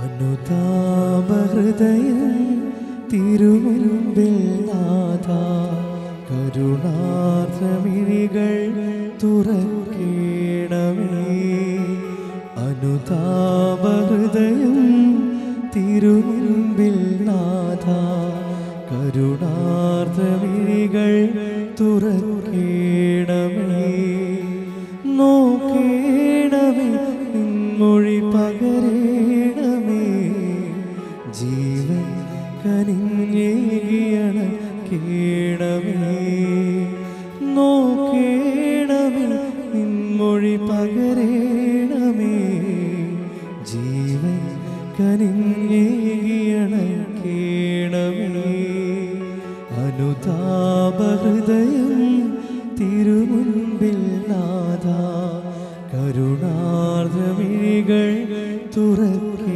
അനുതാപഹൃദയം തിരുമുൻപിൽ നാഥ, കരുണാർദ്രമിഴികൾ തുറക്കേണമേ. അനുതാപഹൃദയം തിരുമുൻപിൽ നാഥ, കരുണാർദ്രമിഴികൾ തുറക്കേണമേ. നോക്കേണമേ, നിൻമൊഴി പകരേണമേ. ജീവൻ കനിഞ്ഞേകിയണക്കേണമേ. നോക്കേണമേ, നിൻമൊഴി പകരേണമേ. ജീവൻ കനിഞ്ഞേകിയണക്കേണമേ. അനുതാപഹൃദയം തിരുമുൻപിൽ നാഥ, കരുണാർദ്രമിഴികൾ തുറക്കേ.